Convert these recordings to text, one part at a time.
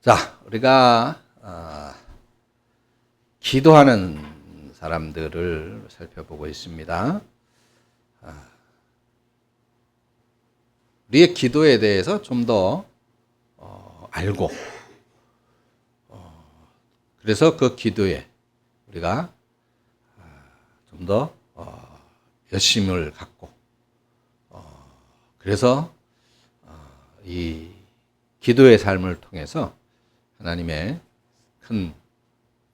자, 우리가 기도하는 사람들을 살펴보고 있습니다. 우리의 기도에 대해서 좀 더 알고, 그래서 그 기도에 우리가 좀 더 열심을 갖고, 그래서 이 기도의 삶을 통해서 하나님의 큰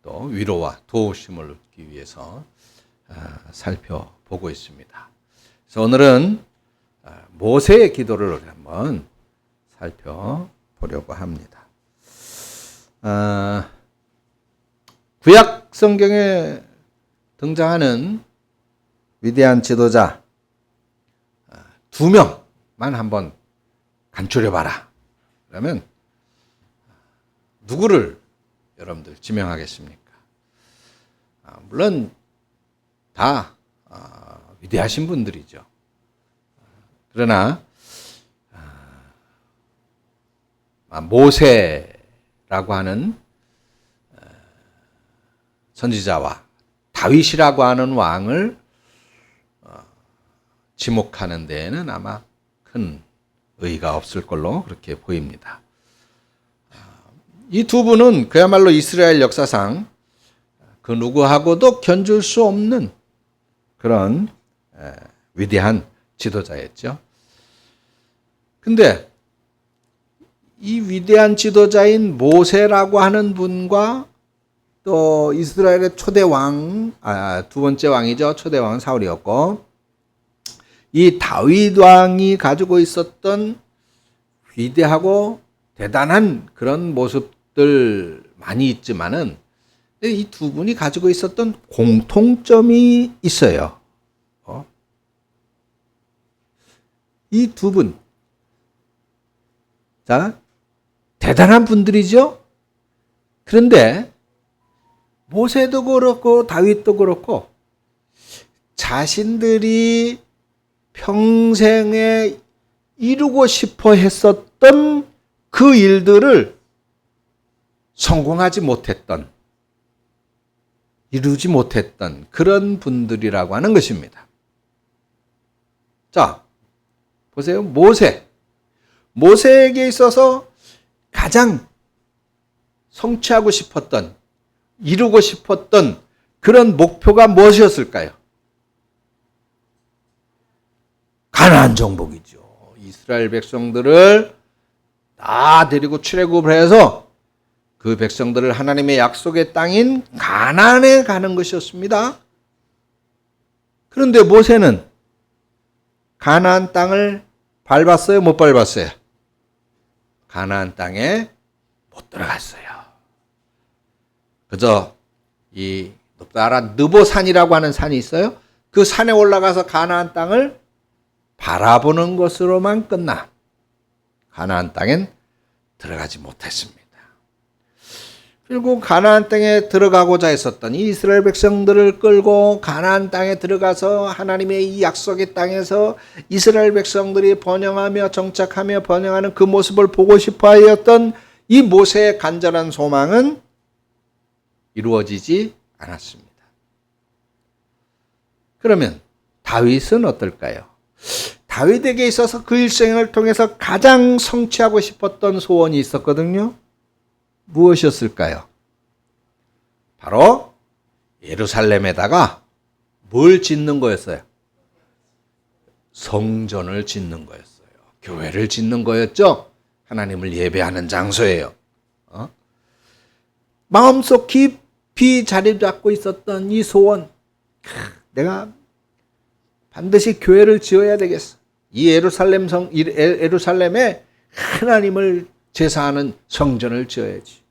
또 위로와 도우심을 얻기 위해서 살펴보고 있습니다. 그래서 오늘은 모세의 기도를 한번 살펴보려고 합니다. 구약 성경에 등장하는 위대한 지도자 2명만 한번 간추려봐라. 그러면 누구를 여러분들 지명하겠습니까? 물론 다 위대하신 분들이죠. 그러나 모세라고 하는 선지자와 다윗이라고 하는 왕을 지목하는 데에는 아마 큰 의의가 없을 걸로 그렇게 보입니다. 이 두 분은 그야말로 이스라엘 역사상 그 누구하고도 견줄 수 없는 그런 위대한 지도자였죠. 근데 이 위대한 지도자인 모세라고 하는 분과 또 이스라엘의 초대 왕, 두 번째 왕이죠. 초대 왕은 사울이었고, 이 다윗 왕이 가지고 있었던 위대하고 대단한 그런 모습들 많이 있지만은 이 두 분이 가지고 있었던 공통점이 있어요. 이 두 분, 자, 대단한 분들이죠. 그런데 모세도 그렇고 다윗도 그렇고 자신들이 평생에 이루고 싶어 했었던 그 일들을 성공하지 못했던, 이루지 못했던 그런 분들이라고 하는 것입니다. 자, 보세요. 모세에게 있어서 가장 성취하고 싶었던, 이루고 싶었던 그런 목표가 무엇이었을까요? 가나안 정복이죠. 이스라엘 백성들을 다 데리고 출애굽을 해서 그 백성들을 하나님의 약속의 땅인 가나안에 가는 것이었습니다. 그런데 모세는 가나안 땅을 밟았어요? 못 밟았어요? 가나안 땅에 못 들어갔어요. 그저 이 높다라 느보산이라고 하는 산이 있어요. 그 산에 올라가서 가나안 땅을 바라보는 것으로만 끝나 가나안 땅엔 들어가지 못했습니다. 그리고 가나안 땅에 들어가고자 했었던 이 이스라엘 백성들을 끌고 가나안 땅에 들어가서 하나님의 이 약속의 땅에서 이스라엘 백성들이 번영하며 정착하며 번영하는 그 모습을 보고 싶어 하였던 이 모세의 간절한 소망은 이루어지지 않았습니다. 그러면 다윗은 어떨까요? 다윗에게 있어서 그 일생을 통해서 가장 성취하고 싶었던 소원이 있었거든요. 무엇이었을까요? 바로 예루살렘에다가 뭘 짓는 거였어요? 성전을 짓는 거였어요. 교회를 짓는 거였죠. 하나님을 예배하는 장소예요. 마음속 깊이 자리 잡고 있었던 이 소원, 내가 반드시 교회를 지어야 되겠어. 이 예루살렘에 하나님을 제사하는 성전을 지어야지.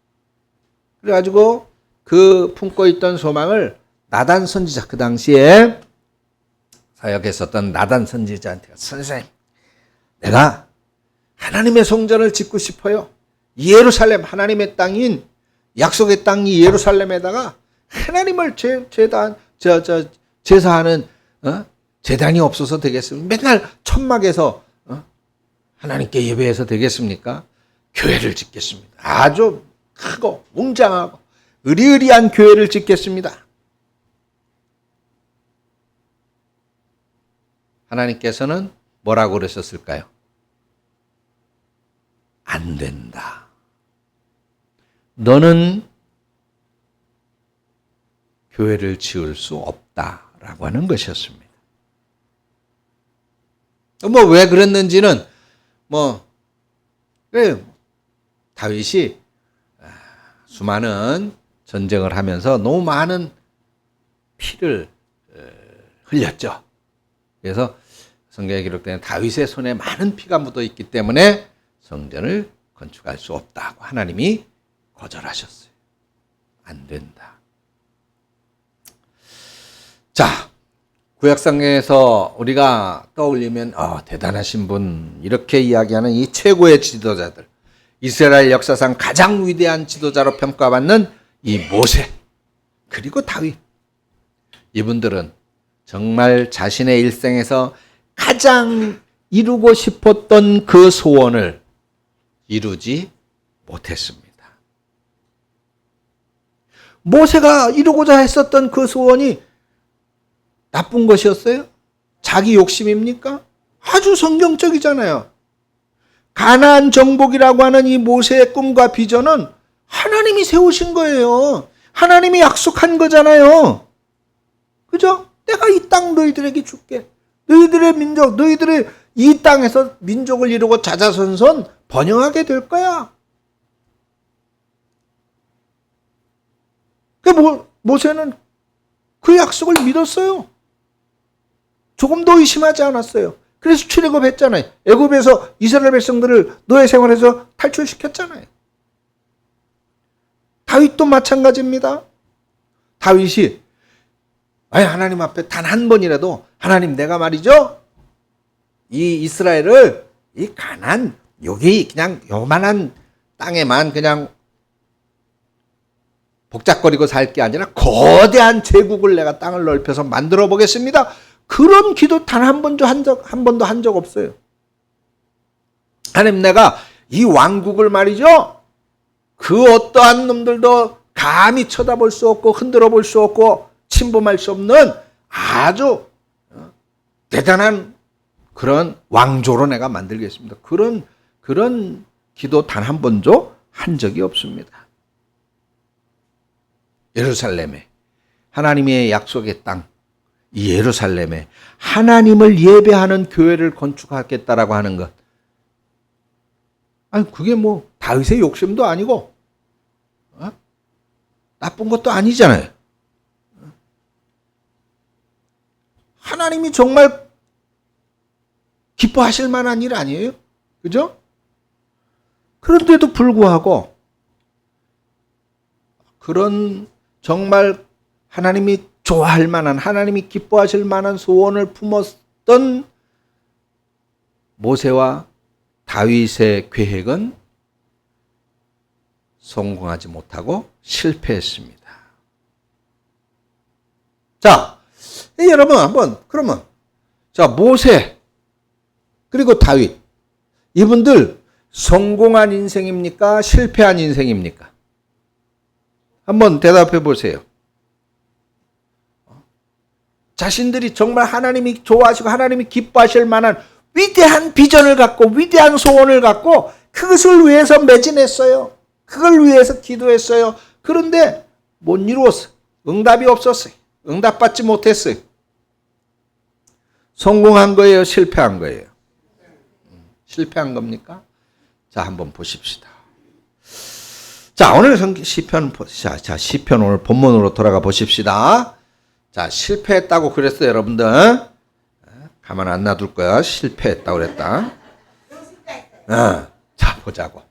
그래가지고 그 품고 있던 소망을 나단 선지자, 그 당시에 사역했었던 나단 선지자한테, 선생님, 내가 하나님의 성전을 짓고 싶어요. 예루살렘, 하나님의 땅인 약속의 땅이 예루살렘에다가 하나님을 제사하는 제단이 없어서 되겠습니까? 맨날 천막에서 하나님께 예배해서 되겠습니까? 교회를 짓겠습니다. 아주 크고 웅장하고 의리의리한 교회를 짓겠습니다. 하나님께서는 뭐라고 그러셨을까요? 안 된다. 너는 교회를 지을 수 없다라고 하는 것이었습니다. 왜 그랬는지는 다윗이 수많은 전쟁을 하면서 너무 많은 피를 흘렸죠. 그래서 성경에 기록되는 다윗의 손에 많은 피가 묻어 있기 때문에 성전을 건축할 수 없다고 하나님이 거절하셨어요. 안 된다. 자, 구약성경에서 우리가 떠올리면 대단하신 분, 이렇게 이야기하는 이 최고의 지도자들, 이스라엘 역사상 가장 위대한 지도자로 평가받는 이 모세, 그리고 다윗, 이분들은 정말 자신의 일생에서 가장 이루고 싶었던 그 소원을 이루지 못했습니다. 모세가 이루고자 했었던 그 소원이 나쁜 것이었어요? 자기 욕심입니까? 아주 성경적이잖아요. 가나안 정복이라고 하는 이 모세의 꿈과 비전은 하나님이 세우신 거예요. 하나님이 약속한 거잖아요. 그죠? 내가 이 땅 너희들에게 줄게. 너희들의 민족, 너희들의 이 땅에서 민족을 이루고 자자손손 번영하게 될 거야. 모세는 그 약속을 믿었어요. 조금도 의심하지 않았어요. 그래서 출애굽했잖아요. 애굽에서 이스라엘 백성들을 노예 생활에서 탈출시켰잖아요. 다윗도 마찬가지입니다. 다윗이 하나님 앞에 단 한 번이라도 하나님, 내가 말이죠, 이 이스라엘을 이 가나안 여기 그냥 요만한 땅에만 그냥 복잡거리고 살 게 아니라 거대한 제국을 내가 땅을 넓혀서 만들어 보겠습니다. 그런 기도 단 한 번도 한 적 없어요. 하나님, 내가 이 왕국을 말이죠, 그 어떠한 놈들도 감히 쳐다볼 수 없고 흔들어 볼 수 없고 침범할 수 없는 아주 대단한 그런 왕조로 내가 만들겠습니다. 그런 기도 단 한 번도 한 적이 없습니다. 예루살렘에, 하나님의 약속의 땅, 이 예루살렘에 하나님을 예배하는 교회를 건축하겠다라고 하는 것. 그게 다윗의 욕심도 아니고 나쁜 것도 아니잖아요. 하나님이 정말 기뻐하실 만한 일 아니에요? 그죠? 그런데도 불구하고 그런 정말 하나님이 좋아할 만한, 하나님이 기뻐하실 만한 소원을 품었던 모세와 다윗의 계획은 성공하지 못하고 실패했습니다. 자, 여러분 그러면 모세 그리고 다윗, 이분들 성공한 인생입니까? 실패한 인생입니까? 한번 대답해 보세요. 자신들이 정말 하나님이 좋아하시고 하나님이 기뻐하실 만한 위대한 비전을 갖고 위대한 소원을 갖고 그것을 위해서 매진했어요. 그걸 위해서 기도했어요. 그런데 못 이루었어요. 응답이 없었어요. 응답받지 못했어요. 성공한 거예요? 실패한 거예요? 실패한 겁니까? 자, 한번 보십시다. 자, 오늘 시편, 시편 오늘 본문으로 돌아가 보십시다. 자, 실패했다고 그랬어요, 여러분들. 가만 안 놔둘 거야. 실패했다고 그랬다. 자, 보자고.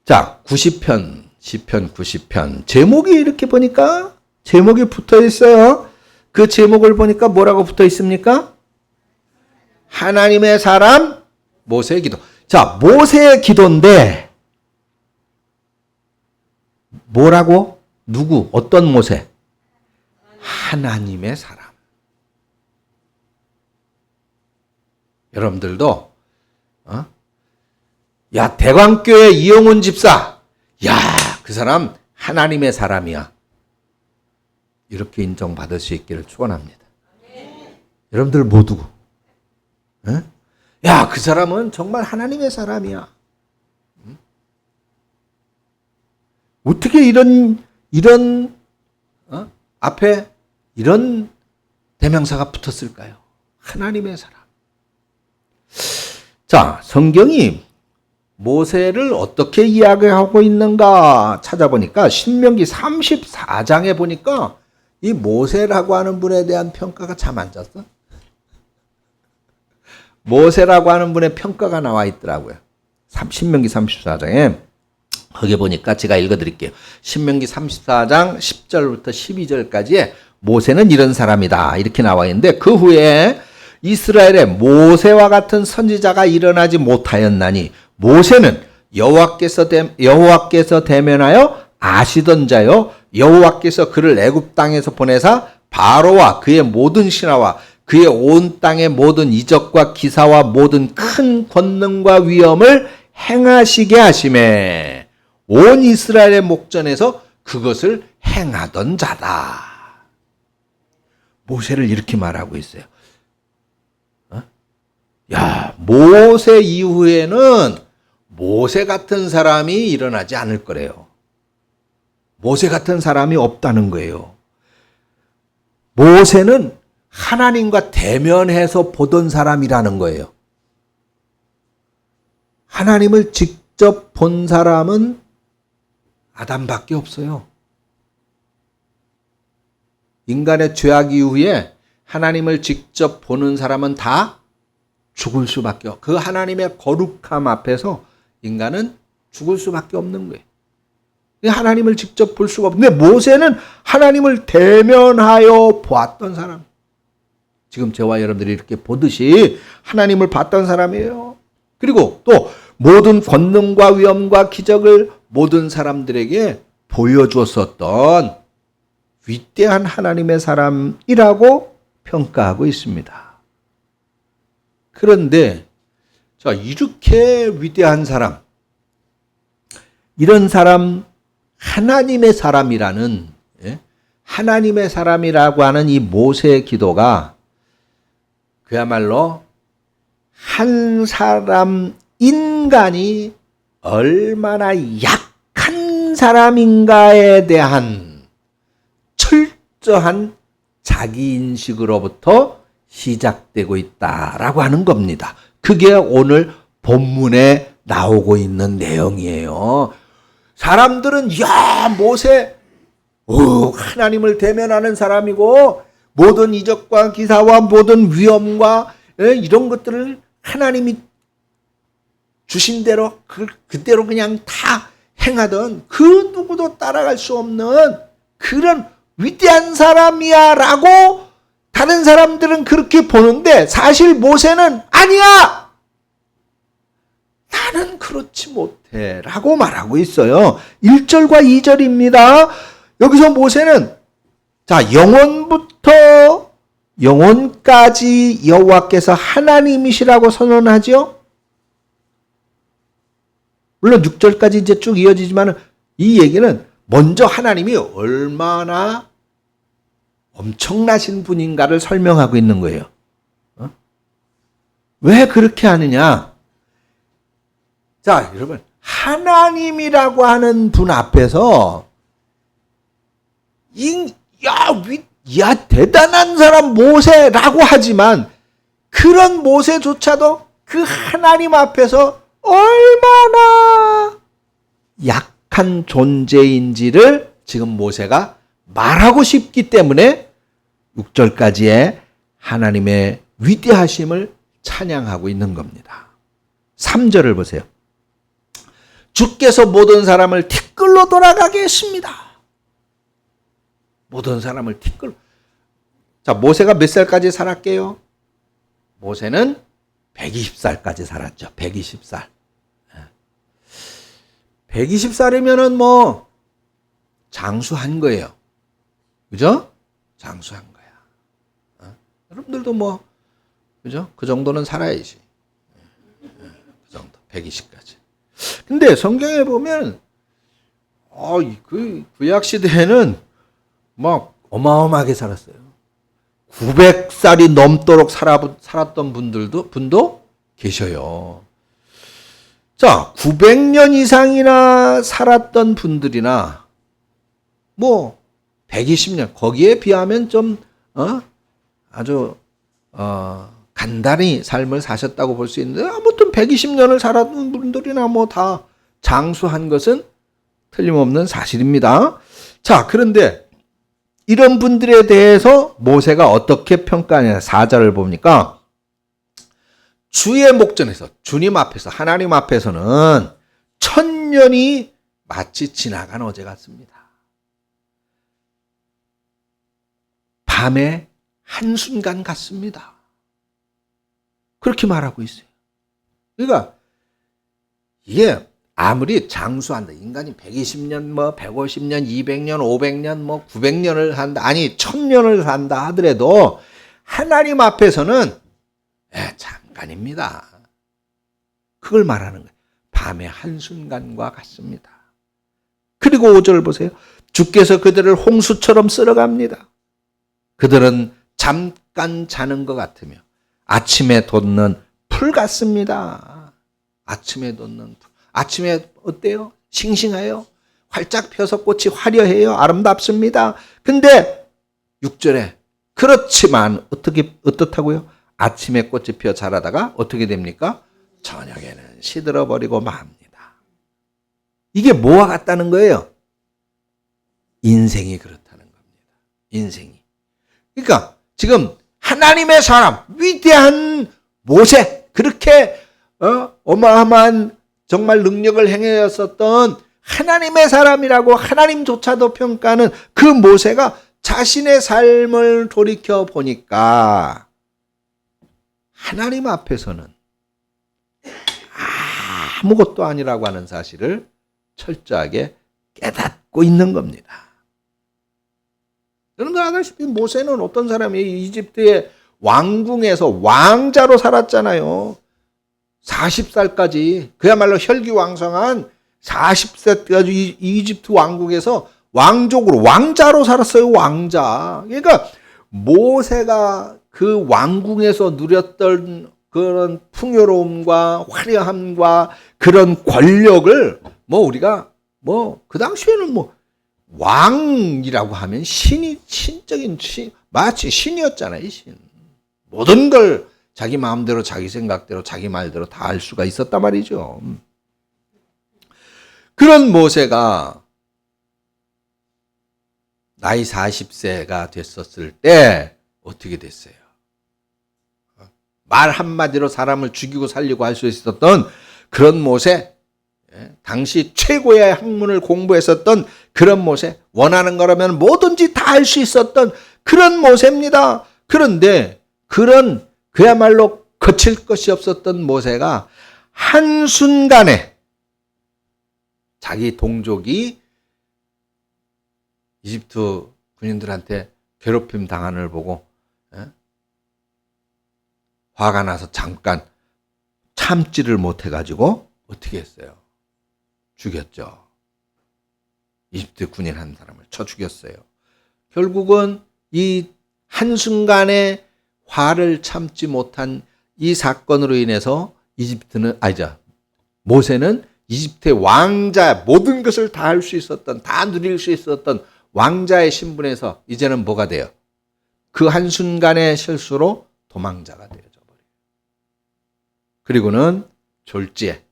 자, 90편, 시편 90편. 제목이 이렇게 보니까 제목이 붙어 있어요. 그 제목을 보니까 뭐라고 붙어 있습니까? 하나님의 사람 모세의 기도. 자, 모세의 기도인데 뭐라고? 누구? 어떤 모세? 하나님의 사람. 여러분들도 야, 대광교회 이용훈 집사. 야, 그 사람 하나님의 사람이야. 이렇게 인정받을 수 있기를 축원합니다. 여러분들 모두. 에? 야, 그 사람은 정말 하나님의 사람이야. 어떻게 이런 앞에 이런 대명사가 붙었을까요? 하나님의 사람. 자, 성경이 모세를 어떻게 이야기하고 있는가 찾아보니까 신명기 34장에 보니까 이 모세라고 하는 분에 대한 평가가 참 안 잤어. 모세라고 하는 분의 평가가 나와 있더라고요. 신명기 34장에 거기 보니까 제가 읽어드릴게요. 신명기 34장 10절부터 12절까지에 모세는 이런 사람이다 이렇게 나와 있는데 그 후에 이스라엘에 모세와 같은 선지자가 일어나지 못하였나니 모세는 여호와께서 대면하여 아시던 자요 여호와께서 그를 애굽 땅에서 보내사 바로와 그의 모든 신하와 그의 온 땅의 모든 이적과 기사와 모든 큰 권능과 위엄을 행하시게 하시매 온 이스라엘의 목전에서 그것을 행하던 자다. 모세를 이렇게 말하고 있어요. 야, 모세 이후에는 모세 같은 사람이 일어나지 않을 거래요. 모세 같은 사람이 없다는 거예요. 모세는 하나님과 대면해서 보던 사람이라는 거예요. 하나님을 직접 본 사람은 아담밖에 없어요. 인간의 죄악 이후에 하나님을 직접 보는 사람은 다 죽을 수밖에 없어요. 그 하나님의 거룩함 앞에서 인간은 죽을 수밖에 없는 거예요. 하나님을 직접 볼 수가 없는데 모세는 하나님을 대면하여 보았던 사람. 지금 저와 여러분들이 이렇게 보듯이 하나님을 봤던 사람이에요. 그리고 또 모든 권능과 위엄과 기적을 모든 사람들에게 보여주었었던 위대한 하나님의 사람이라고 평가하고 있습니다. 그런데 자, 이렇게 위대한 사람, 이런 사람, 하나님의 사람이라는 하나님의 사람이라고 하는 이 모세의 기도가 그야말로 한 사람 인간이 얼마나 약한 사람인가에 대한 철저한 자기인식으로부터 시작되고 있다라고 하는 겁니다. 그게 오늘 본문에 나오고 있는 내용이에요. 사람들은 야 모세 하나님을 대면하는 사람이고 모든 이적과 기사와 모든 위엄과 이런 것들을 하나님이 주신 대로 그대로 그냥 다 행하던 그 누구도 따라갈 수 없는 그런 위대한 사람이야 라고 다른 사람들은 그렇게 보는데 사실 모세는 아니야! 나는 그렇지 못해 라고 말하고 있어요. 1절과 2절입니다. 여기서 모세는 자 영원부터 영원까지 여호와께서 하나님이시라고 선언하죠. 물론 6절까지 이제 쭉 이어지지만 이 얘기는 먼저 하나님이 얼마나 엄청나신 분인가를 설명하고 있는 거예요. 왜 그렇게 하느냐? 자, 여러분, 하나님이라고 하는 분 앞에서 야, 대단한 사람 모세라고 하지만 그런 모세조차도 그 하나님 앞에서 얼마나 약한 존재인지를 지금 모세가 말하고 싶기 때문에 6절까지의 하나님의 위대하심을 찬양하고 있는 겁니다. 3절을 보세요. 주께서 모든 사람을 티끌로 돌아가게 했습니다. 모든 사람을 티끌로. 자, 모세가 몇 살까지 살았게요? 모세는 120살까지 살았죠. 120살. 120살이면은 뭐 장수한 거예요. 그죠? 장수한 거야. 여러분들도 뭐 그죠? 그 정도는 살아야지. 그 정도. 120까지. 근데 성경에 보면 그 구약 시대에는 막 어마어마하게 살았어요. 900살이 넘도록 살았던 분도 계셔요. 자, 900년 이상이나 살았던 분들이나 뭐 120년 거기에 비하면 좀 아주 간단히 삶을 사셨다고 볼 수 있는데, 아무튼 120년을 살았던 분들이나 뭐 다 장수한 것은 틀림없는 사실입니다. 자, 그런데 이런 분들에 대해서 모세가 어떻게 평가하냐. 4절을 보니까 주의 목전에서, 주님 앞에서, 하나님 앞에서는 1000년이 마치 지나간 어제 같습니다. 밤의 한순간 같습니다. 그렇게 말하고 있어요. 그러니까 이게 아무리 장수한다, 인간이 120년, 뭐 150년, 200년, 500년, 뭐 900년을 한다, 아니 1000년을 산다 하더라도 하나님 앞에서는 잠깐입니다. 그걸 말하는 거예요. 밤의 한순간과 같습니다. 그리고 5절 보세요. 주께서 그들을 홍수처럼 쓸어갑니다. 그들은 잠깐 자는 것 같으며 아침에 돋는 풀 같습니다. 아침에 돋는 풀. 아침에 어때요? 싱싱해요? 활짝 펴서 꽃이 화려해요? 아름답습니다. 근데 6절에 그렇지만 어떻다고요? 아침에 꽃이 피어 자라다가 어떻게 됩니까? 저녁에는 시들어버리고 맙니다. 이게 뭐와 같다는 거예요? 인생이 그렇다는 겁니다. 인생이. 그러니까 지금 하나님의 사람, 위대한 모세, 그렇게 어마어마한 정말 능력을 행하였었던 하나님의 사람이라고 하나님조차도 평가하는 그 모세가 자신의 삶을 돌이켜 보니까 하나님 앞에서는 아무것도 아니라고 하는 사실을 철저하게 깨닫고 있는 겁니다. 여러분 아다시피 모세는 어떤 사람이에요? 이집트의 왕궁에서 왕자로 살았잖아요. 40살까지 그야말로 혈기왕성한 40세까지 이집트 왕국에서 왕족으로, 왕자로 살았어요. 왕자. 그러니까 모세가 그 왕궁에서 누렸던 그런 풍요로움과 화려함과 그런 권력을 우리가 그 당시에는 왕이라고 하면 신적인 마치 신이었잖아요. 신. 모든 걸 자기 마음대로, 자기 생각대로, 자기 말대로 다 할 수가 있었단 말이죠. 그런 모세가 나이 40세가 됐었을 때 어떻게 됐어요? 말 한마디로 사람을 죽이고 살리고 할 수 있었던 그런 모세, 당시 최고의 학문을 공부했었던 그런 모세, 원하는 거라면 뭐든지 다 할 수 있었던 그런 모세입니다. 그런데 그런 그야말로 거칠 것이 없었던 모세가 한순간에 자기 동족이 이집트 군인들한테 괴롭힘 당하는 걸 보고 화가 나서 잠깐 참지를 못해가지고 어떻게 했어요? 죽였죠. 이집트 군인 한 사람을 쳐 죽였어요. 결국은 이 한순간에 화를 참지 못한 이 사건으로 인해서 모세는 이집트의 왕자, 모든 것을 다 할 수 있었던, 다 누릴 수 있었던 왕자의 신분에서 이제는 뭐가 돼요? 그 한순간의 실수로 도망자가 되어져 버려요. 그리고는 졸지에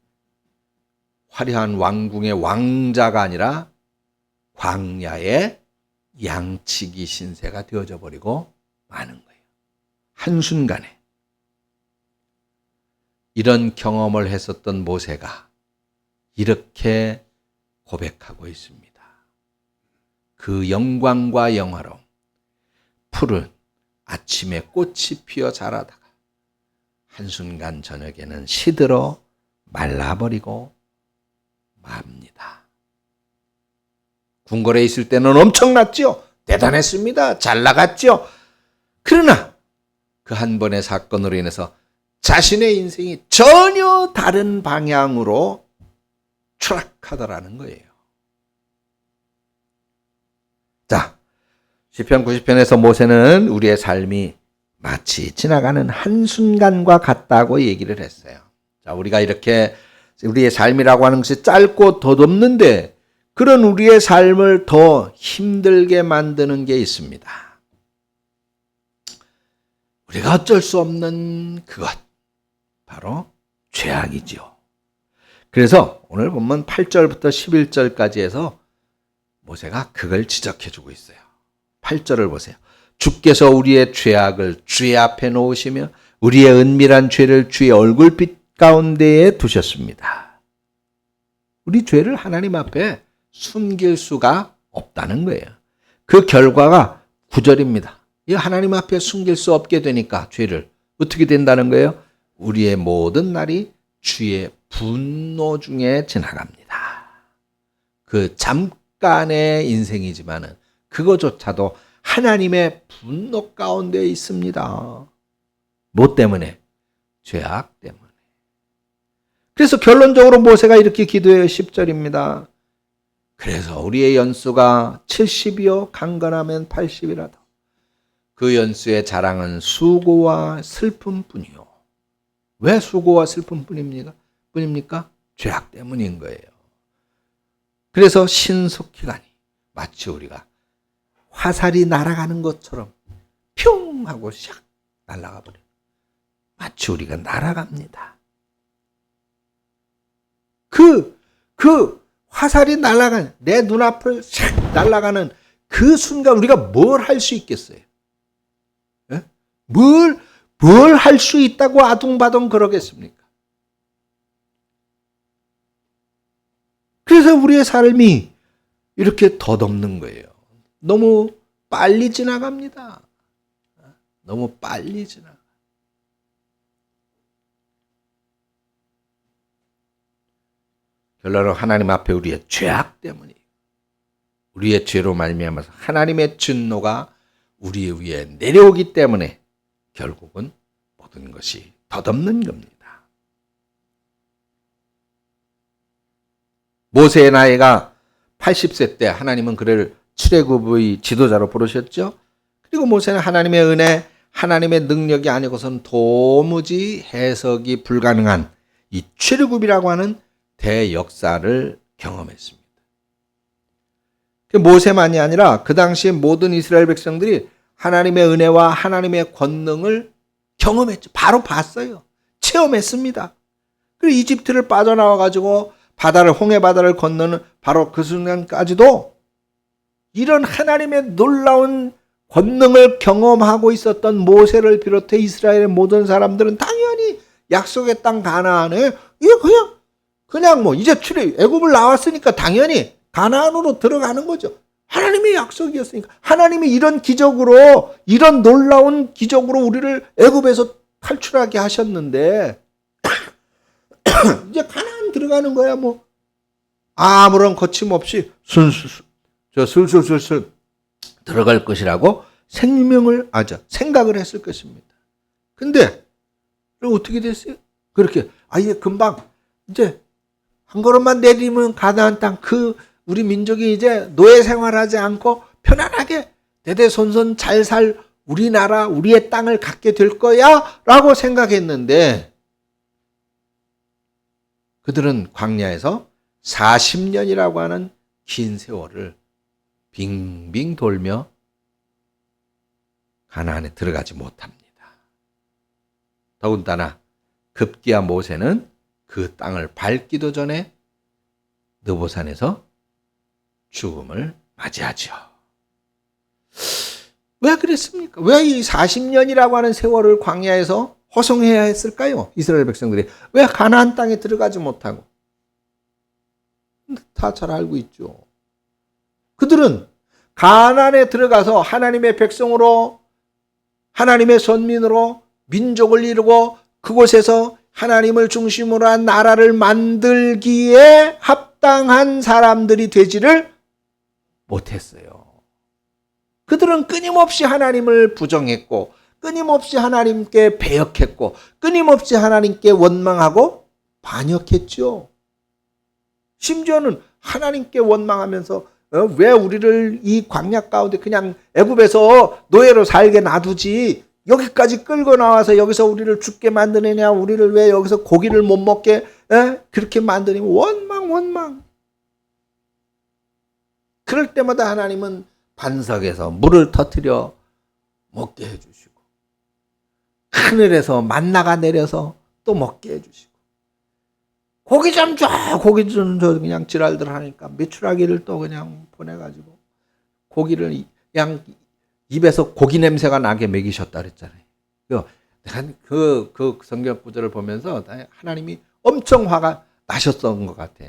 화려한 왕궁의 왕자가 아니라 광야의 양치기 신세가 되어져 버리고 마는 거예요. 한순간에. 이런 경험을 했었던 모세가 이렇게 고백하고 있습니다. 그 영광과 영화로움, 푸른 아침에 꽃이 피어 자라다가 한순간 저녁에는 시들어 말라버리고 맙니다. 궁궐에 있을 때는 엄청났죠. 대단했습니다. 잘 나갔죠. 그러나 그 한 번의 사건으로 인해서 자신의 인생이 전혀 다른 방향으로 추락하더라는 거예요. 자, 시편 90편에서 모세는 우리의 삶이 마치 지나가는 한순간과 같다고 얘기를 했어요. 자, 우리가 이렇게 우리의 삶이라고 하는 것이 짧고 덧없는데 그런 우리의 삶을 더 힘들게 만드는 게 있습니다. 우리가 어쩔 수 없는 그것, 바로 죄악이지요. 그래서 오늘 본문 8절부터 11절까지 해서 모세가 그걸 지적해주고 있어요. 8절을 보세요. 주께서 우리의 죄악을 주의 앞에 놓으시며 우리의 은밀한 죄를 주의 얼굴빛 가운데에 두셨습니다. 우리 죄를 하나님 앞에 숨길 수가 없다는 거예요. 그 결과가 9절입니다. 이 하나님 앞에 숨길 수 없게 되니까 죄를 어떻게 된다는 거예요? 우리의 모든 날이 주의 분노 중에 지나갑니다. 그 잠깐의 인생이지만은 그거조차도 하나님의 분노 가운데 있습니다. 뭐 때문에? 죄악 때문에. 그래서 결론적으로 모세가 이렇게 기도해요. 10절입니다. 그래서 우리의 연수가 70이요 강건하면 80이라도 그 연수의 자랑은 수고와 슬픔뿐이요. 왜 수고와 슬픔뿐입니까? 죄악 때문인 거예요. 그래서 신속히 가니 마치 우리가 화살이 날아가는 것처럼 평 하고 샥 날아가 버려요. 마치 우리가 날아갑니다. 그 화살이 날아가는 내 눈앞을 샥 날아가는 그 순간 우리가 뭘 할 수 있겠어요? 예? 뭘 할 수 있다고 아둥바둥 그러겠습니까? 그래서 우리의 삶이 이렇게 덧없는 거예요. 너무 빨리 지나갑니다. 너무 빨리 지나가. 결론은 하나님 앞에 우리의 죄악 때문이에요. 우리의 죄로 말미암아서 하나님의 진노가 우리 위에 내려오기 때문에 결국은 모든 것이 덧없는 겁니다. 모세의 나이가 80세 때 하나님은 그를 출애굽의 지도자로 부르셨죠. 그리고 모세는 하나님의 은혜, 하나님의 능력이 아니고서는 도무지 해석이 불가능한 이 출애굽이라고 하는 대역사를 경험했습니다. 모세만이 아니라 그 당시 모든 이스라엘 백성들이 하나님의 은혜와 하나님의 권능을 경험했죠. 바로 봤어요. 체험했습니다. 그리고 이집트를 빠져나와가지고 홍해 바다를 건너는 바로 그 순간까지도 이런 하나님의 놀라운 권능을 경험하고 있었던 모세를 비롯해 이스라엘의 모든 사람들은 당연히 약속의 땅 가나안에 그냥 이제 애굽을 나왔으니까 당연히 가나안으로 들어가는 거죠. 하나님의 약속이었으니까. 하나님이 이런 기적으로, 이런 놀라운 기적으로 우리를 애굽에서 탈출하게 하셨는데 이제 가나안 들어가는 거야. 아무런 거침없이 술술술술 들어갈 것이라고 생각을 했을 것입니다. 근데 어떻게 됐어요? 그렇게 이제 금방 이제 한 걸음만 내리면 가나안 땅, 우리 민족이 이제 노예 생활하지 않고 편안하게 대대손손 잘 살 우리나라, 우리의 땅을 갖게 될 거야 라고 생각했는데 그들은 광야에서 40년이라고 하는 긴 세월을 빙빙 돌며 가나안에 들어가지 못합니다. 더군다나 급기야 모세는 그 땅을 밟기도 전에 느보산에서 죽음을 맞이하죠. 왜 그랬습니까? 왜 이 40년이라고 하는 세월을 광야에서 허송해야 했을까요? 이스라엘 백성들이 왜 가나안 땅에 들어가지 못하고? 다 잘 알고 있죠. 그들은 가나안에 들어가서 하나님의 백성으로, 하나님의 선민으로 민족을 이루고 그곳에서 하나님을 중심으로 한 나라를 만들기에 합당한 사람들이 되지를 못했어요. 그들은 끊임없이 하나님을 부정했고, 끊임없이 하나님께 배역했고, 끊임없이 하나님께 원망하고 반역했죠. 심지어는 하나님께 원망하면서 왜 우리를 이 광야 가운데 그냥 애굽에서 노예로 살게 놔두지 여기까지 끌고 나와서 여기서 우리를 죽게 만드느냐, 우리를 왜 여기서 고기를 못 먹게 그렇게 만드니, 원망. 그럴 때마다 하나님은 반석에서 물을 터뜨려 먹게 해주시고, 하늘에서 만나가 내려서 또 먹게 해주시고, 고기 좀 줘, 고기 좀 줘, 그냥 지랄들 하니까 메추라기를 또 그냥 보내가지고 고기를 그냥 입에서 고기 냄새가 나게 먹이셨다 그랬잖아요. 그 성경 구절을 보면서 하나님이 엄청 화가 나셨던 것 같아.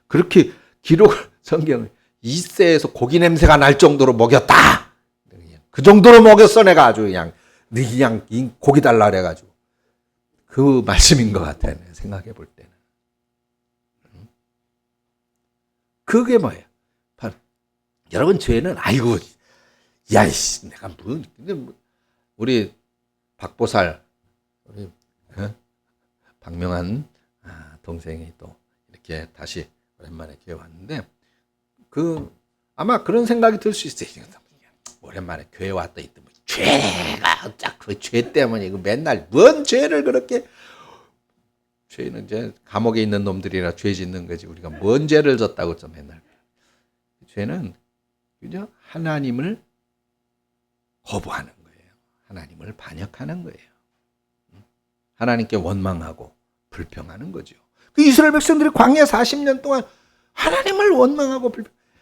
그렇게 기록을 성경을 이새에서 고기 냄새가 날 정도로 먹였다. 그 정도로 먹였어 내가 아주 그냥 고기 달라 그래가지고 그 말씀인 것 같아. 생각해 볼 때는. 그게 뭐예요? 여러분 죄는 아이고 야이씨 내가 우리 박보살 우리 박명한 동생이 또 이렇게 다시 오랜만에 교회 왔는데 아마 그런 생각이 들 수 있어요. 오랜만에 교회 왔다 있더니 죄가 그 죄 때문에 이거 맨날 뭔 죄를 그렇게 죄는 이제 감옥에 있는 놈들이라 죄 짓는 거지 우리가 뭔 죄를 졌다고 좀 맨날 죄는 그죠? 하나님을 거부하는 거예요. 하나님을 반역하는 거예요. 하나님께 원망하고 불평하는 거죠. 그 이스라엘 백성들이 광야 40년 동안 하나님을 원망하고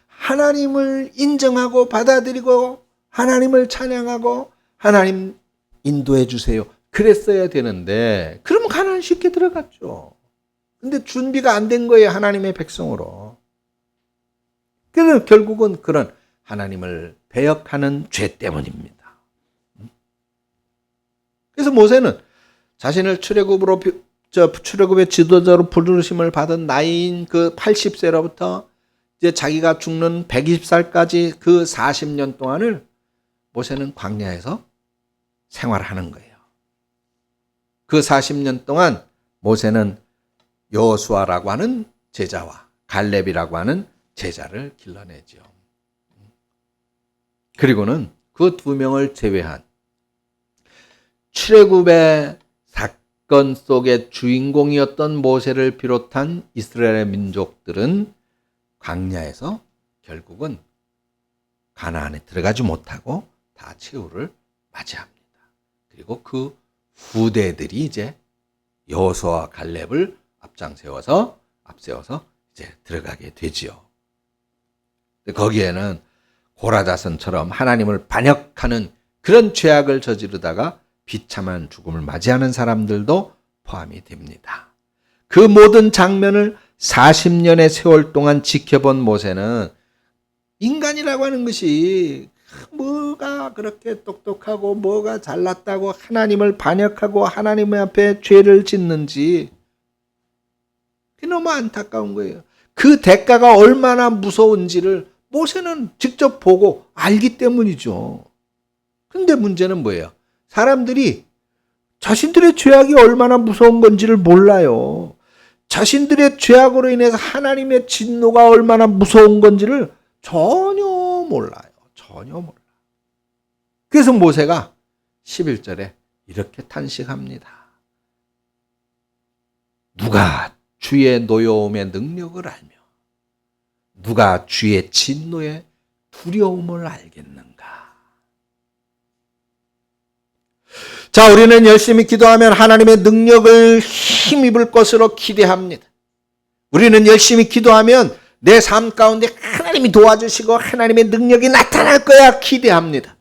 하나님을 인정하고 받아들이고 하나님을 찬양하고 하나님 인도해 주세요. 그랬어야 되는데 그러면 가나안 쉽게 들어갔죠. 근데 준비가 안 된 거예요. 하나님의 백성으로. 그래서 결국은 그런 하나님을 배역하는 죄 때문입니다. 그래서 모세는 자신을 출애굽의 지도자로 부르심을 받은 나이인 그 80세로부터 이제 자기가 죽는 120살까지 그 40년 동안을 모세는 광야에서 생활하는 거예요. 그 40년 동안 모세는 여호수아라고 하는 제자와 갈렙이라고 하는 제자를 길러내죠. 그리고는 그 두 명을 제외한 출애굽의 사건 속의 주인공이었던 모세를 비롯한 이스라엘의 민족들은 광야에서 결국은 가나안에 들어가지 못하고 다 최후를 맞이합니다. 그리고 그 후대들이 이제 여호수아와 갈렙을 앞세워서 이제 들어가게 되지요. 거기에는 고라다선처럼 하나님을 반역하는 그런 죄악을 저지르다가 비참한 죽음을 맞이하는 사람들도 포함이 됩니다. 그 모든 장면을 40년의 세월 동안 지켜본 모세는 인간이라고 하는 것이 뭐가 그렇게 똑똑하고 뭐가 잘났다고 하나님을 반역하고 하나님 앞에 죄를 짓는지 그게 너무 안타까운 거예요. 그 대가가 얼마나 무서운지를 모세는 직접 보고 알기 때문이죠. 근데 문제는 뭐예요? 사람들이 자신들의 죄악이 얼마나 무서운 건지를 몰라요. 자신들의 죄악으로 인해서 하나님의 진노가 얼마나 무서운 건지를 전혀 몰라요. 그래서 모세가 11절에 이렇게 탄식합니다. 누가 주의 노여움의 능력을 알며 누가 주의 진노의 두려움을 알겠는가? 자, 우리는 열심히 기도하면 하나님의 능력을 힘입을 것으로 기대합니다. 우리는 열심히 기도하면 내 삶 가운데 하나님이 도와주시고 하나님의 능력이 나타날 거야 기대합니다.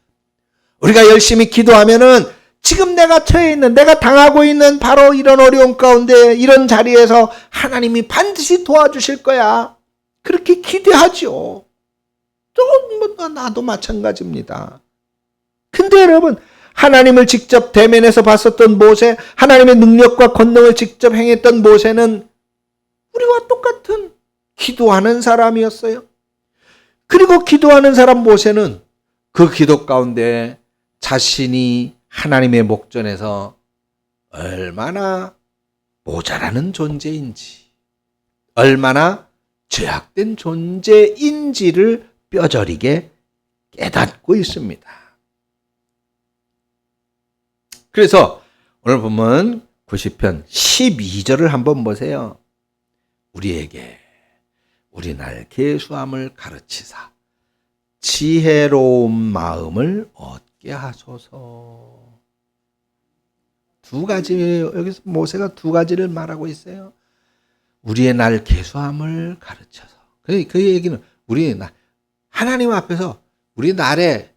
우리가 열심히 기도하면은 지금 내가 처해 있는, 내가 당하고 있는 바로 이런 어려움 가운데 이런 자리에서 하나님이 반드시 도와주실 거야. 그렇게 기대하죠. 나도 마찬가지입니다. 근데 여러분, 하나님을 직접 대면해서 봤었던 모세, 하나님의 능력과 권능을 직접 행했던 모세는 우리와 똑같은 기도하는 사람이었어요. 그리고 기도하는 사람 모세는 그 기도 가운데 자신이 하나님의 목전에서 얼마나 모자라는 존재인지, 얼마나 죄악된 존재인지를 뼈저리게 깨닫고 있습니다. 그래서 오늘 보면 90편 12절을 한번 보세요. 우리에게 우리 날 계수함을 가르치사 지혜로운 마음을 얻게 하소서. 두 가지, 여기서 모세가 두 가지를 말하고 있어요. 우리의 날 계수함을 가르쳐서. 그 얘기는 우리 하나님 앞에서 우리 날에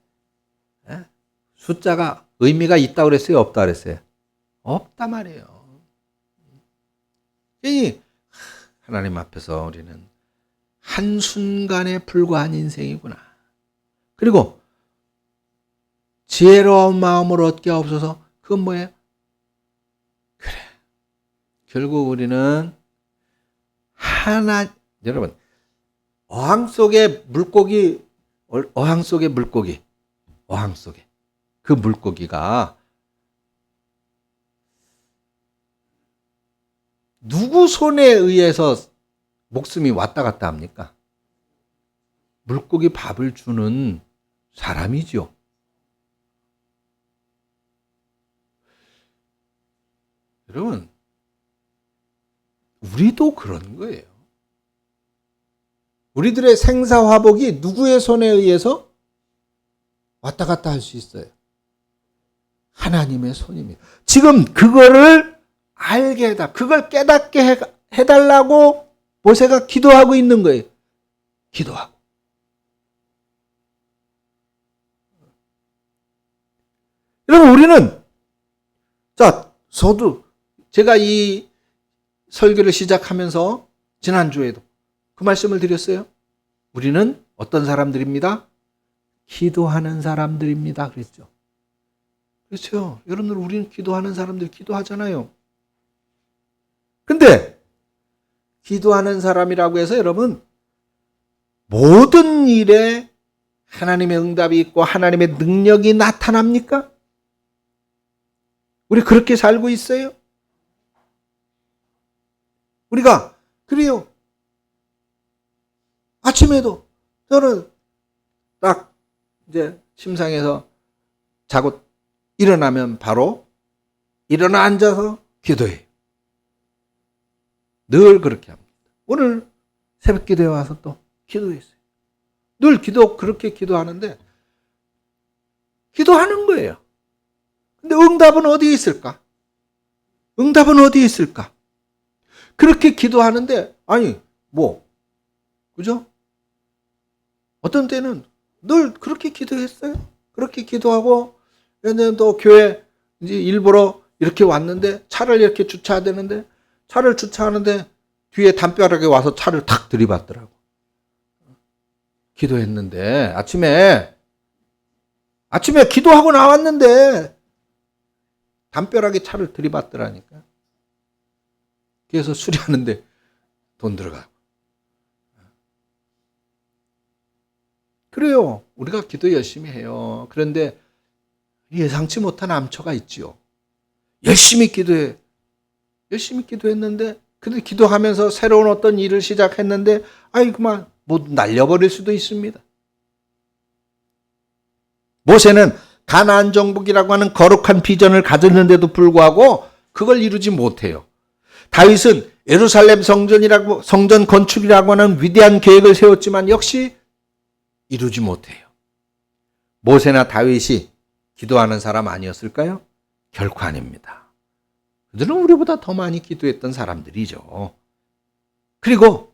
숫자가 의미가 있다고 그랬어요? 없다 그랬어요? 없다 말이에요. 하나님 앞에서 우리는 한순간에 불과한 인생이구나. 그리고 지혜로운 마음을 얻게 하옵소서. 그건 뭐예요? 그래. 결국 우리는 여러분, 어항 속에 물고기, 그 물고기가 누구 손에 의해서 목숨이 왔다 갔다 합니까? 물고기 밥을 주는 사람이죠. 여러분, 우리도 그런 거예요. 우리들의 생사화복이 누구의 손에 의해서 왔다 갔다 할 수 있어요? 하나님의 손입니다. 지금 그거를 알게 그걸 깨닫게 해달라고 모세가 기도하고 있는 거예요. 기도하고. 여러분, 우리는, 저도, 제가 이 설교를 시작하면서 지난주에도 그 말씀을 드렸어요. 우리는 어떤 사람들입니다? 기도하는 사람들입니다. 그랬죠. 그렇죠. 여러분들, 우리는 기도하는 사람들 기도하잖아요. 근데 기도하는 사람이라고 해서 여러분 모든 일에 하나님의 응답이 있고 하나님의 능력이 나타납니까? 우리 그렇게 살고 있어요? 우리가 그래요. 아침에도 저는 딱 이제 침상에서 자고 일어나면 바로 일어나 앉아서 기도해요. 늘 그렇게 합니다. 오늘 새벽 기도에 와서 또 기도했어요. 늘 그렇게 기도하는데 기도하는 거예요. 근데 응답은 어디에 있을까? 응답은 어디에 있을까? 그렇게 기도하는데 그죠? 어떤 때는 늘 그렇게 기도했어요. 그렇게 기도하고 또 교회 이제 일부러 이렇게 왔는데 차를 이렇게 주차해야 되는데 차를 주차하는데 뒤에 담벼락에 와서 차를 탁 들이받더라고. 기도했는데 아침에 기도하고 나왔는데 담벼락에 차를 들이받더라니까. 그래서 수리하는데 돈 들어가고. 그래요. 우리가 기도 열심히 해요. 그런데 예상치 못한 암초가 있지요. 열심히 기도했는데 근데 기도하면서 새로운 어떤 일을 시작했는데 그만 모두 날려버릴 수도 있습니다. 모세는 가나안 정복이라고 하는 거룩한 비전을 가졌는데도 불구하고 그걸 이루지 못해요. 다윗은 예루살렘 성전 건축이라고 하는 위대한 계획을 세웠지만 역시 이루지 못해요. 모세나 다윗이 기도하는 사람 아니었을까요? 결코 아닙니다. 그들은 우리보다 더 많이 기도했던 사람들이죠. 그리고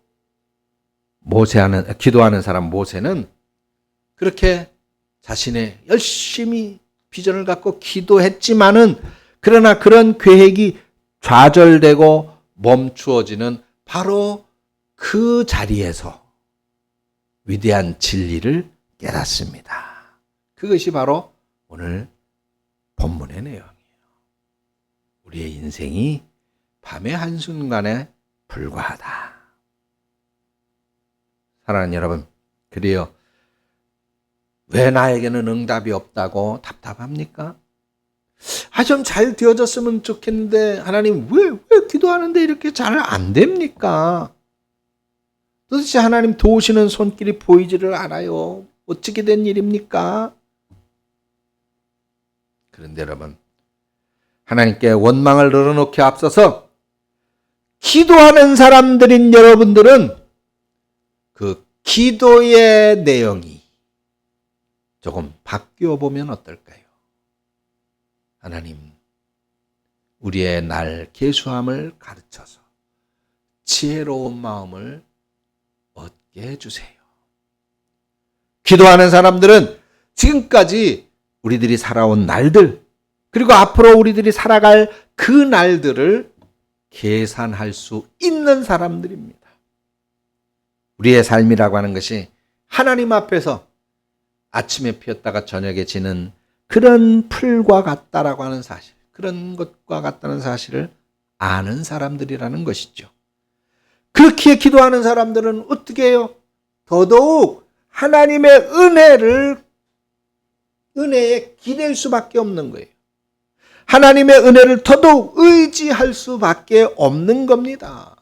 기도하는 사람 모세는 그렇게 자신의 열심히 비전을 갖고 기도했지만은 그러나 그런 계획이 좌절되고 멈추어지는 바로 그 자리에서 위대한 진리를 깨닫습니다. 그것이 바로 오늘 본문의 내용이에요. 우리의 인생이 밤의 한순간에 불과하다. 사랑하는 여러분, 그래요. 왜 나에게는 응답이 없다고 답답합니까? 좀 잘 되어졌으면 좋겠는데 하나님 왜 기도하는데 이렇게 잘 안 됩니까? 도대체 하나님 도우시는 손길이 보이지를 않아요. 어떻게 된 일입니까? 그런데 여러분, 하나님께 원망을 늘어놓기 앞서서 기도하는 사람들인 여러분들은 그 기도의 내용이 조금 바뀌어 보면 어떨까요? 하나님, 우리의 날 계수함을 가르쳐서 지혜로운 마음을 얻게 해주세요. 기도하는 사람들은 지금까지 우리들이 살아온 날들, 그리고 앞으로 우리들이 살아갈 그 날들을 계산할 수 있는 사람들입니다. 우리의 삶이라고 하는 것이 하나님 앞에서 아침에 피었다가 저녁에 지는 그런 풀과 같다라고 하는 사실, 그런 것과 같다는 사실을 아는 사람들이라는 것이죠. 그렇게 기도하는 사람들은 어떻게 해요? 더더욱 하나님의 은혜에 기댈 수밖에 없는 거예요. 하나님의 은혜를 더더욱 의지할 수밖에 없는 겁니다.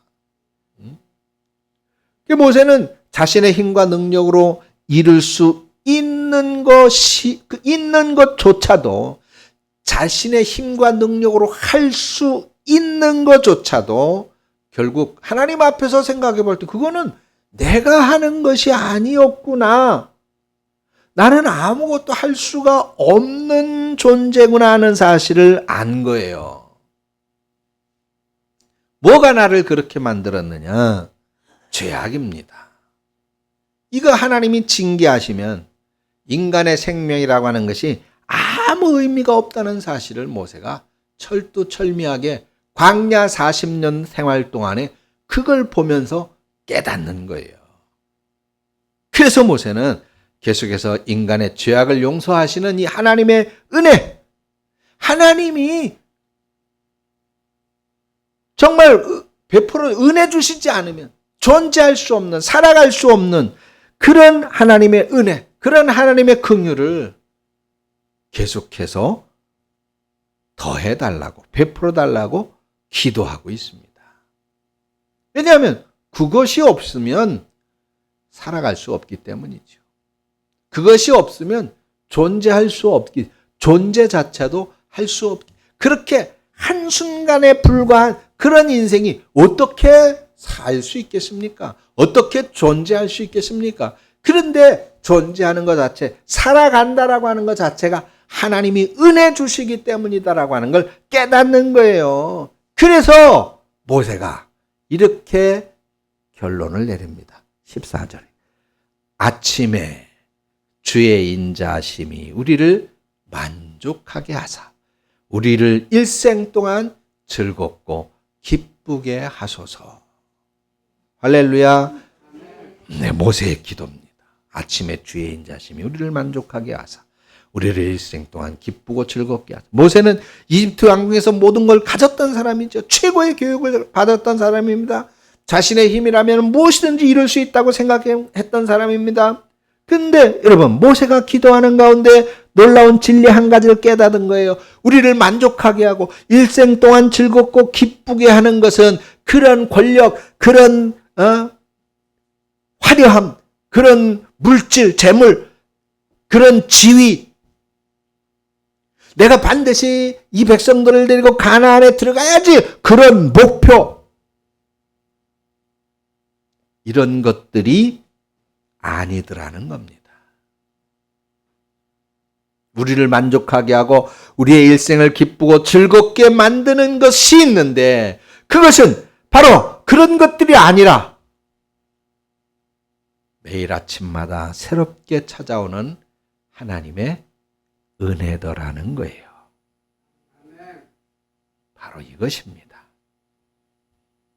모세는 자신의 힘과 능력으로 이룰 수 있는 것조차도, 자신의 힘과 능력으로 할 수 있는 것조차도 결국 하나님 앞에서 생각해 볼 때 그거는 내가 하는 것이 아니었구나. 나는 아무것도 할 수가 없는 존재구나 하는 사실을 안 거예요. 뭐가 나를 그렇게 만들었느냐? 죄악입니다. 이거 하나님이 징계하시면 인간의 생명이라고 하는 것이 아무 의미가 없다는 사실을 모세가 철두철미하게 광야 40년 생활 동안에 그걸 보면서 깨닫는 거예요. 그래서 모세는 계속해서 인간의 죄악을 용서하시는 이 하나님의 은혜, 하나님이 정말 베풀어 은혜 주시지 않으면 존재할 수 없는, 살아갈 수 없는 그런 하나님의 은혜, 그런 하나님의 긍휼을 계속해서 더해달라고, 베풀어달라고 기도하고 있습니다. 왜냐하면 그것이 없으면 살아갈 수 없기 때문이죠. 그것이 없으면 존재할 수 없기, 존재 자체도 할 수 없기, 그렇게 한순간에 불과한 그런 인생이 어떻게 살 수 있겠습니까? 어떻게 존재할 수 있겠습니까? 그런데 존재하는 것 자체, 살아간다라고 하는 것 자체가 하나님이 은혜 주시기 때문이다라고 하는 걸 깨닫는 거예요. 그래서 모세가 이렇게 결론을 내립니다. 14절에 아침에 주의 인자하심이 우리를 만족하게 하사 우리를 일생 동안 즐겁고 기쁘게 하소서. 할렐루야. 네, 모세의 기도입니다. 아침에 주의 인자하심이 우리를 만족하게 하사 우리를 일생 동안 기쁘고 즐겁게 하사. 모세는 이집트 왕궁에서 모든 걸 가졌던 사람이죠. 최고의 교육을 받았던 사람입니다. 자신의 힘이라면 무엇이든지 이룰 수 있다고 생각했던 사람입니다. 근데 여러분, 모세가 기도하는 가운데 놀라운 진리 한 가지를 깨닫은 거예요. 우리를 만족하게 하고 일생 동안 즐겁고 기쁘게 하는 것은 그런 권력, 그런 화려함, 그런 물질, 재물, 그런 지위, 내가 반드시 이 백성들을 데리고 가나안에 들어가야지, 그런 목표, 이런 것들이 아니더라는 겁니다. 우리를 만족하게 하고 우리의 일생을 기쁘고 즐겁게 만드는 것이 있는데 그것은 바로 그런 것들이 아니라 매일 아침마다 새롭게 찾아오는 하나님의 은혜더라는 거예요. 바로 이것입니다.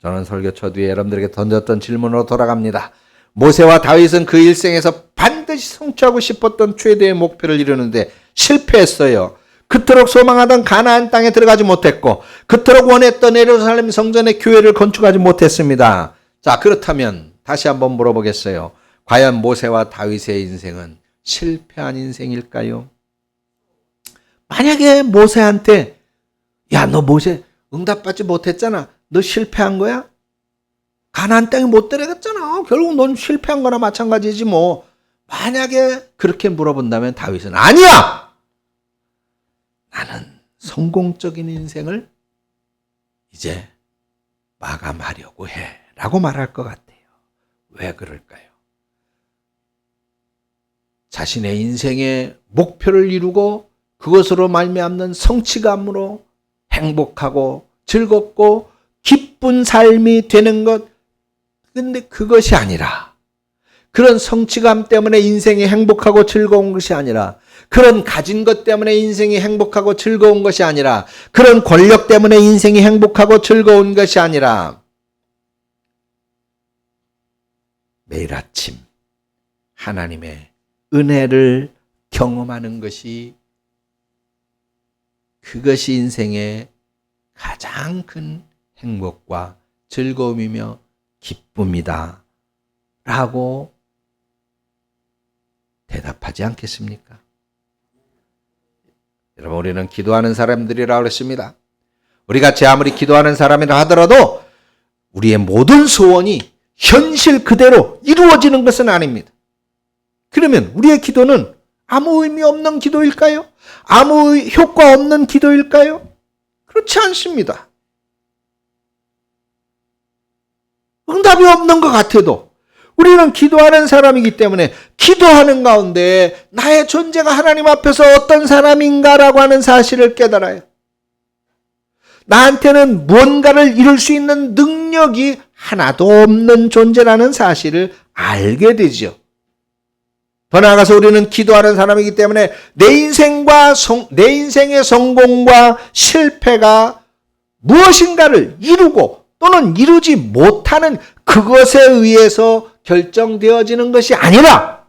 저는 설교 초 뒤에 여러분들에게 던졌던 질문으로 돌아갑니다. 모세와 다윗은 그 일생에서 반드시 성취하고 싶었던 최대의 목표를 이루는데 실패했어요. 그토록 소망하던 가나안 땅에 들어가지 못했고 그토록 원했던 예루살렘 성전의 교회를 건축하지 못했습니다. 자, 그렇다면 다시 한번 물어보겠어요. 과연 모세와 다윗의 인생은 실패한 인생일까요? 만약에 모세한테 야, 너 모세 응답받지 못했잖아. 너 실패한 거야? 가나안 땅에 못 들어갔잖아. 결국 넌 실패한 거나 마찬가지지 뭐. 만약에 그렇게 물어본다면 다윗은 아니야! 나는 성공적인 인생을 이제 마감하려고 해 라고 말할 것 같아요. 왜 그럴까요? 자신의 인생의 목표를 이루고 그것으로 말미암는 성취감으로 행복하고 즐겁고 기쁜 삶이 되는 것. 근데 그것이 아니라, 그런 성취감 때문에 인생이 행복하고 즐거운 것이 아니라, 그런 가진 것 때문에 인생이 행복하고 즐거운 것이 아니라, 그런 권력 때문에 인생이 행복하고 즐거운 것이 아니라, 매일 아침 하나님의 은혜를 경험하는 것이, 그것이 인생의 가장 큰 행복과 즐거움이며 기쁨이다 라고 대답하지 않겠습니까? 여러분, 우리는 기도하는 사람들이라고 그랬습니다. 우리같이 아무리 기도하는 사람이라 하더라도 우리의 모든 소원이 현실 그대로 이루어지는 것은 아닙니다. 그러면 우리의 기도는 아무 의미 없는 기도일까요? 아무 효과 없는 기도일까요? 그렇지 않습니다. 응답이 없는 것 같아도 우리는 기도하는 사람이기 때문에 기도하는 가운데 나의 존재가 하나님 앞에서 어떤 사람인가라고 하는 사실을 깨달아요. 나한테는 무언가를 이룰 수 있는 능력이 하나도 없는 존재라는 사실을 알게 되죠. 더 나아가서 우리는 기도하는 사람이기 때문에 내 인생의 성공과 실패가 무엇인가를 이루고 또는 이루지 못하는 그것에 의해서 결정되어지는 것이 아니라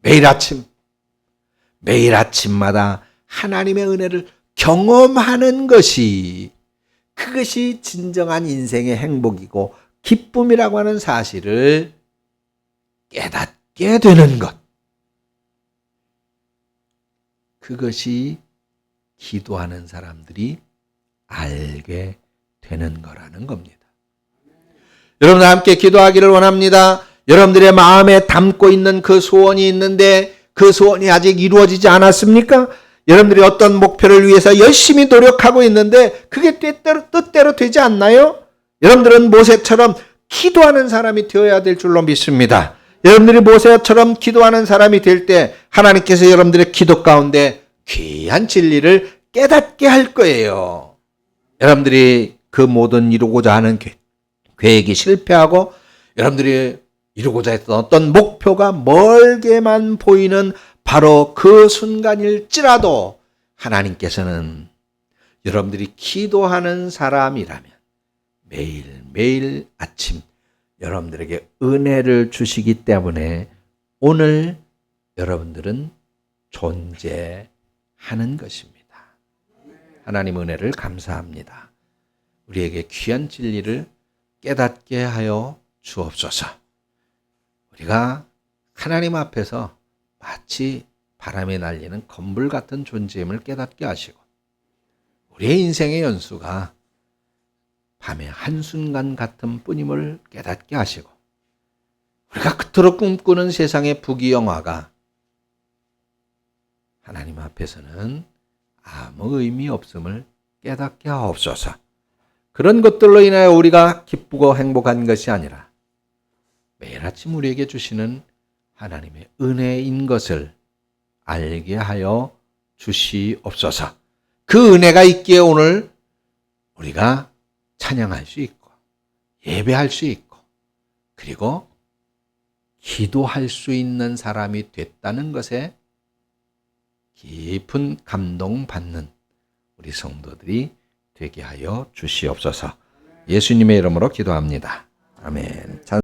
매일 아침마다 하나님의 은혜를 경험하는 것이, 그것이 진정한 인생의 행복이고 기쁨이라고 하는 사실을 깨닫게 되는 것. 그것이 기도하는 사람들이 알게 되는 거라는 겁니다. 여러분과 함께 기도하기를 원합니다. 여러분들의 마음에 담고 있는 그 소원이 있는데 그 소원이 아직 이루어지지 않았습니까? 여러분들이 어떤 목표를 위해서 열심히 노력하고 있는데 그게 뜻대로 되지 않나요? 여러분들은 모세처럼 기도하는 사람이 되어야 될 줄로 믿습니다. 여러분들이 모세처럼 기도하는 사람이 될 때 하나님께서 여러분들의 기도 가운데 귀한 진리를 깨닫게 할 거예요. 여러분들이 그 모든 이루고자 하는 계획이 실패하고 여러분들이 이루고자 했던 어떤 목표가 멀게만 보이는 바로 그 순간일지라도 하나님께서는 여러분들이 기도하는 사람이라면 매일 아침 여러분들에게 은혜를 주시기 때문에 오늘 여러분들은 존재하는 것입니다. 하나님 은혜를 감사합니다. 우리에게 귀한 진리를 깨닫게 하여 주옵소서. 우리가 하나님 앞에서 마치 바람에 날리는 건물 같은 존재임을 깨닫게 하시고 우리의 인생의 연수가 밤의 한순간 같은 뿐임을 깨닫게 하시고 우리가 그토록 꿈꾸는 세상의 부귀영화가 하나님 앞에서는 아무 의미 없음을 깨닫게 하옵소서. 그런 것들로 인하여 우리가 기쁘고 행복한 것이 아니라 매일 아침 우리에게 주시는 하나님의 은혜인 것을 알게 하여 주시옵소서. 그 은혜가 있기에 오늘 우리가 찬양할 수 있고 예배할 수 있고 그리고 기도할 수 있는 사람이 됐다는 것에 깊은 감동받는 우리 성도들이 되게 하여 주시옵소서. 예수님의 이름으로 기도합니다. 아멘.